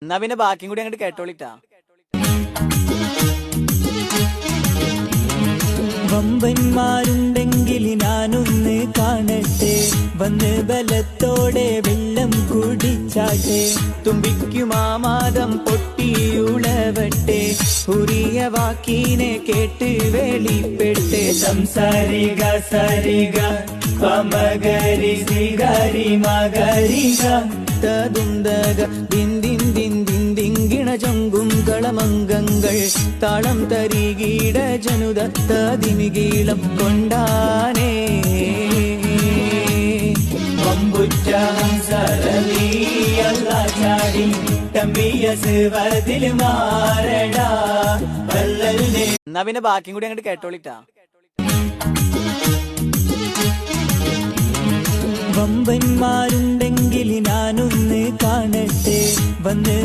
എന്നാ പിന്നെ ബാക്കിയും കൂടി അങ്ങോട്ട് കേട്ടോളിട്ടാ. വമ്പന്മാരുണ്ടെങ്കിൽ ഞാനൊന്ന് കാണട്ടെ, വന്ന് ബലത്തോടെ വെള്ളം കുടിച്ചാട്ടെ. തുമ്പിക്കുമാമാദം പൊട്ടിയുളവട്ടെ, ഉറിയ വാക്കിനെ കേട്ട് വെളിപ്പെട്ട്. സംസാരിക സരിക പമകരി സിഗരി മകരിക തതുന്തക ദിന്ദിൻ ദിന്ദിൻ ദിങ്കിണ ചൊങ്കും കളമംഗങ്ങൾ താളം തരികീട ജനുദത്തതിമികീളം കൊണ്ടാനേ. വമ്പുറ്റ ഹംസരലിയല്ല ചാടി തമ്പിയ സിവതിൽ മാറടാ വല്ലല്ലേ. എന്നാ പിന്നെ ബാക്കിയും കൂടി അങ്ങോട്ട് കേട്ടോളിട്ടാ. വമ്പന്മാരുണ്ടെങ്കിൽ ഞാനൊന്ന് കാണട്ടെ, വന്ന്